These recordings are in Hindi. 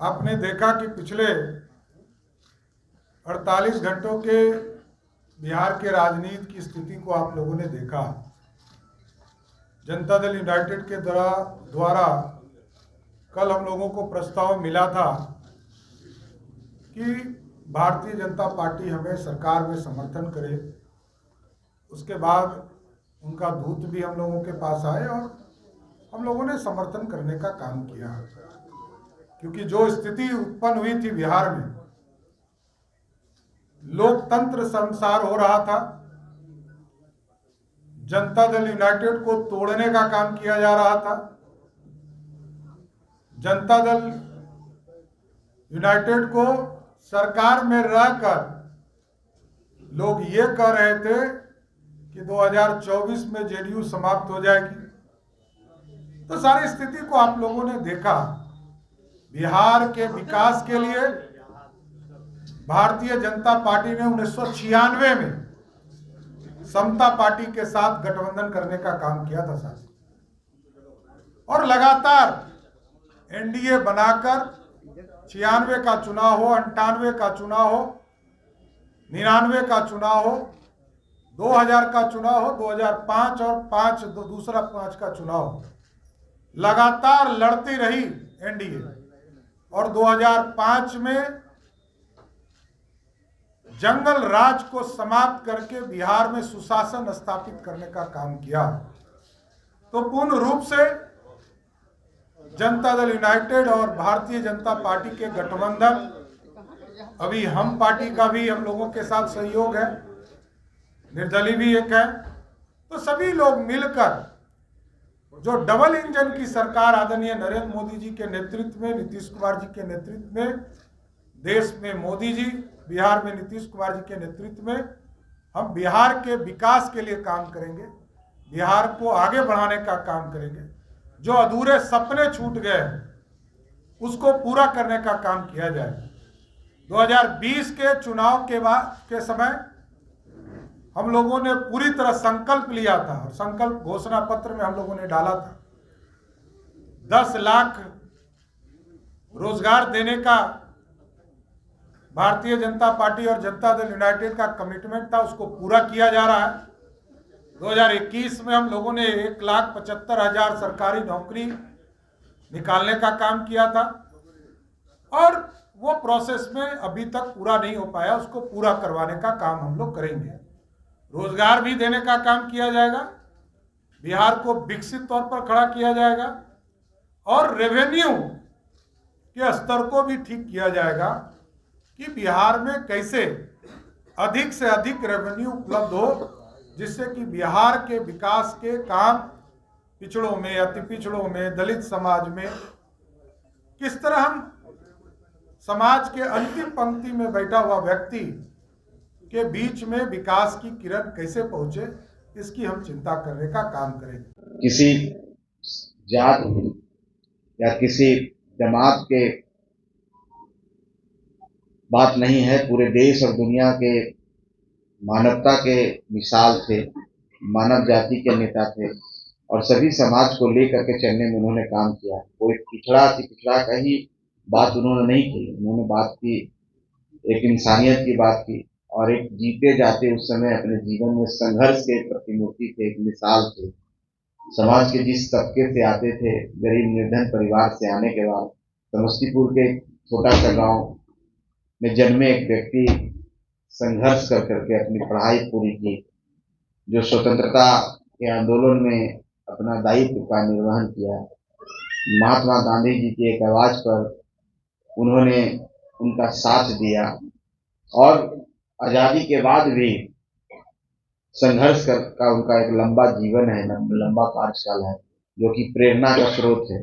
आपने देखा कि पिछले 48 घंटों के बिहार के राजनीति की स्थिति को आप लोगों ने देखा। जनता दल यूनाइटेड के द्वारा कल हम लोगों को प्रस्ताव मिला था कि भारतीय जनता पार्टी हमें सरकार में समर्थन करे। उसके बाद उनका दूत भी हम लोगों के पास आए और हम लोगों ने समर्थन करने का काम किया, क्योंकि जो स्थिति उत्पन्न हुई थी बिहार में, लोकतंत्र शर्मसार हो रहा था। जनता दल यूनाइटेड को तोड़ने का काम किया जा रहा था। जनता दल यूनाइटेड को सरकार में रहकर लोग ये कह रहे थे कि 2024 में जेडीयू समाप्त हो जाएगी। तो सारी स्थिति को आप लोगों ने देखा। बिहार के विकास के लिए भारतीय जनता पार्टी ने 1996 में समता पार्टी के साथ गठबंधन करने का काम किया था साथी, और लगातार एनडीए बनाकर 96 का चुनाव हो, 98 का चुनाव हो, 99 का चुनाव हो, 2000 का चुनाव हो, 2005 और दूसरा 5 का चुनाव हो, लगातार लड़ती रही एनडीए। और 2005 में जंगल राज को समाप्त करके बिहार में सुशासन स्थापित करने का काम किया। तो पूर्ण रूप से जनता दल यूनाइटेड और भारतीय जनता पार्टी के गठबंधन, अभी हम पार्टी का भी हम लोगों के साथ सहयोग है, निर्दलीय भी एक है। तो सभी लोग मिलकर जो डबल इंजन की सरकार आदरणीय नरेंद्र मोदी जी के नेतृत्व में, नीतीश कुमार जी के नेतृत्व में, देश में मोदी जी, बिहार में नीतीश कुमार जी के नेतृत्व में हम बिहार के विकास के लिए काम करेंगे, बिहार को आगे बढ़ाने का काम करेंगे। जो अधूरे सपने छूट गए उसको पूरा करने का काम किया जाए। 2020 के चुनाव के समय हम लोगों ने पूरी तरह संकल्प लिया था, और संकल्प घोषणा पत्र में हम लोगों ने डाला था 10 लाख रोजगार देने का भारतीय जनता पार्टी और जनता दल यूनाइटेड का कमिटमेंट था, उसको पूरा किया जा रहा है। 2021 में हम लोगों ने 1,75,000 सरकारी नौकरी निकालने का काम किया था, और वो प्रोसेस में अभी तक पूरा नहीं हो पाया, उसको पूरा करवाने का काम हम लोग करेंगे। रोजगार भी देने का काम किया जाएगा, बिहार को विकसित तौर पर खड़ा किया जाएगा, और रेवेन्यू के स्तर को भी ठीक किया जाएगा कि बिहार में कैसे अधिक से अधिक रेवेन्यू उपलब्ध हो, जिससे कि बिहार के विकास के काम पिछड़ों में, अति पिछड़ों में, दलित समाज में, किस तरह हम समाज के अंतिम पंक्ति में बैठा हुआ व्यक्ति के बीच में विकास की किरण कैसे पहुंचे, इसकी हम चिंता करने का काम करेंगे। किसी जात या किसी जमात के बात नहीं है, पूरे देश और दुनिया के मानवता के मिसाल थे, मानव जाति के नेता थे, और सभी समाज को लेकर के चलने में उन्होंने काम किया। कोई पिछड़ा अति पिछड़ा का ही बात उन्होंने नहीं की, उन्होंने बात की, एक इंसानियत की बात की, और एक जीते जाते उस समय अपने जीवन में संघर्ष के प्रतिमूर्ति थे, एक मिसाल थे। समाज के जिस तबके से आते थे, गरीब निर्धन परिवार से आने के बाद समस्तीपुर के छोटा सा गांव में जन्मे एक व्यक्ति संघर्ष कर करके अपनी पढ़ाई पूरी की, जो स्वतंत्रता के आंदोलन में अपना दायित्व का निर्वहन किया। महात्मा गांधी जी की एक आवाज पर उन्होंने उनका साथ दिया, और आजादी के बाद भी संघर्ष का उनका एक लंबा जीवन है, लंबा कार्यकाल है, जो कि प्रेरणा का स्रोत है।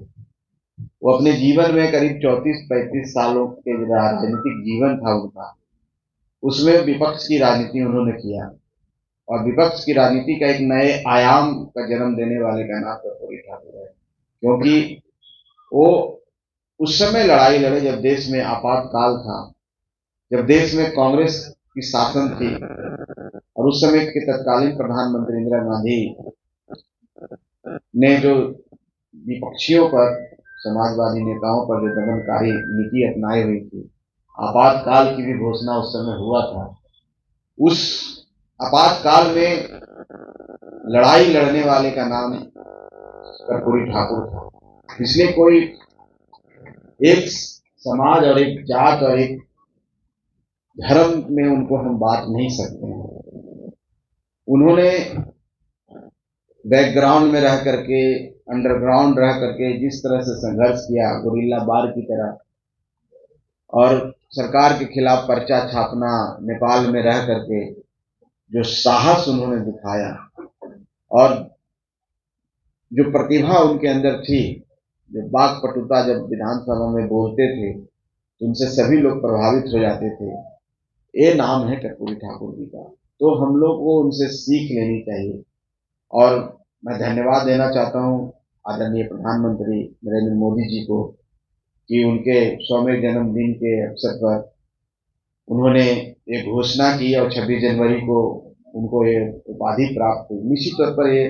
वो अपने जीवन में करीब 34-35 सालों के राजनीतिक जीवन था उनका, उसमें विपक्ष की राजनीति उन्होंने किया, और विपक्ष की राजनीति का एक नए आयाम का जन्म देने वाले का नाम कर्पूरी ठाकुर है। क्योंकि वो उस समय लड़ाई लड़े जब देश में आपातकाल था, जब देश में कांग्रेस की शासन थी, और उस समय के तत्कालीन प्रधानमंत्री इंदिरा गांधी ने जो विपक्षियों पर समाजवादी नेताओं पर जो दमनकारी नीति अपनाई हुई थी, आपातकाल की भी घोषणा उस समय हुआ था। उस आपातकाल में लड़ाई लड़ने वाले का नाम कर्पूरी ठाकुर था। इसलिए कोई एक समाज और एक जात और एक धर्म में उनको हम बांट नहीं सकते हैं। उन्होंने बैकग्राउंड में रह करके, अंडरग्राउंड रह करके जिस तरह से संघर्ष किया गुरिल्ला वार की तरह, और सरकार के खिलाफ पर्चा छापना, नेपाल में रह करके जो साहस उन्होंने दिखाया और जो प्रतिभा उनके अंदर थी, जो वाक्पटुता, जब विधानसभा में बोलते थे तो उनसे सभी लोग प्रभावित हो जाते थे। ये नाम है कर्पूरी ठाकुर जी का। तो हम लोग को उनसे सीख लेनी चाहिए। और मैं धन्यवाद देना चाहता हूँ आदरणीय प्रधानमंत्री नरेंद्र मोदी जी को कि उनके 100वें जन्मदिन के अवसर पर उन्होंने एक घोषणा की और 26 जनवरी को उनको ये उपाधि प्राप्त हुई। निश्चित तौर पर ये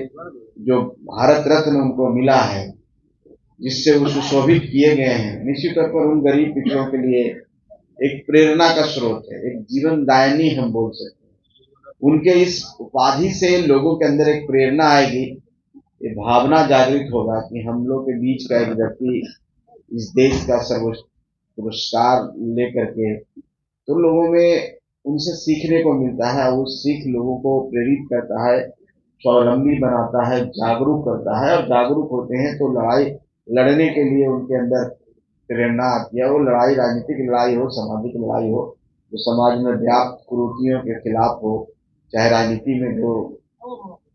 जो भारत रत्न उनको मिला है, जिससे वो सुशोभित किए गए हैं, निश्चित तौर पर उन गरीब पिछड़ों के लिए एक प्रेरणा का स्रोत है, एक जीवनदायिनी हम बोल सकते हैं। उनके इस उपाधि से लोगों के अंदर एक प्रेरणा आएगी, ये भावना जागृत होगा कि हम लोग के बीच का एक व्यक्ति इस देश का सर्वोच्च पुरस्कार लेकर के, तो लोगों में उनसे सीखने को मिलता है। वो सीख लोगों को प्रेरित करता है, स्वावलंबी बनाता है, जागरूक करता है, और जागरूक होते हैं तो लड़ाई लड़ने के लिए उनके अंदर प्रेरणा आती है। वो लड़ाई राजनीतिक लड़ाई हो, सामाजिक लड़ाई हो, जो समाज में व्याप्त कुरीतियों के खिलाफ हो, चाहे राजनीति में जो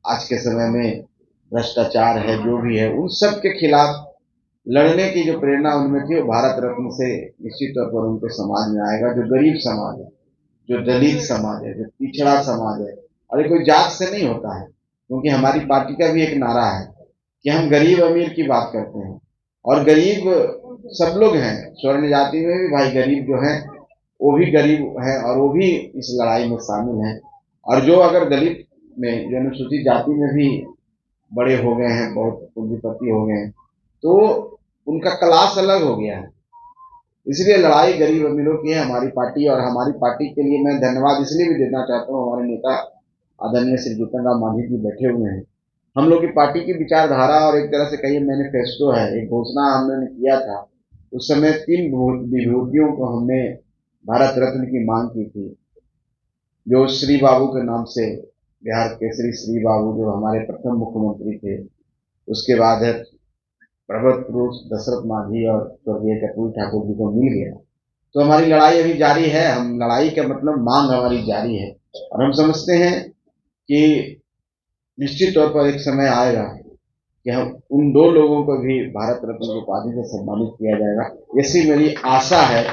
आज के समय में भ्रष्टाचार है, जो भी है, उन सब के खिलाफ लड़ने की जो प्रेरणा उनमें थी, वो भारत रत्न से निश्चित तौर पर उनके समाज में आएगा। जो गरीब समाज है, जो दलित समाज है, जो पिछड़ा समाज है, और ये कोई जात से नहीं होता है, क्योंकि हमारी पार्टी का भी एक नारा है कि हम गरीब अमीर की बात करते हैं, और गरीब सब लोग हैं। स्वर्ण जाति में भी भाई गरीब जो हैं वो भी गरीब हैं, और वो भी इस लड़ाई में शामिल हैं। और जो अगर दलित में, जो अनुसूचित जाति में भी बड़े हो गए हैं, बहुत पूंजीपति हो गए हैं, तो उनका क्लास अलग हो गया है। इसलिए लड़ाई गरीब अमीरों की है हमारी पार्टी। और हमारी पार्टी के लिए मैं धन्यवाद इसलिए भी देना चाहता हूँ, हमारे नेता आदरणीय श्री जीतन राम मांझी जी बैठे हुए हैं। हम लोग की पार्टी की विचारधारा और एक तरह से कहिए मैनिफेस्टो है, एक घोषणा हमने किया था। उस समय 3 विभूतियों को हमने भारत रत्न की मांग की थी, जो श्री बाबू के नाम से, बिहार केसरी श्री बाबू जो हमारे प्रथम मुख्यमंत्री थे, उसके बाद है प्रबल पुरुष दशरथ मांझी और स्वर्गीय कर्पूरी ठाकुर जी को मिल गया। तो हमारी लड़ाई अभी जारी है। हम लड़ाई का मतलब मांग हमारी जारी है, और हम समझते हैं कि निश्चित तौर पर एक समय आएगा कि हम उन 2 लोगों को भी भारत रत्न उपाधि से सम्मानित किया जाएगा। ऐसी मेरी आशा है।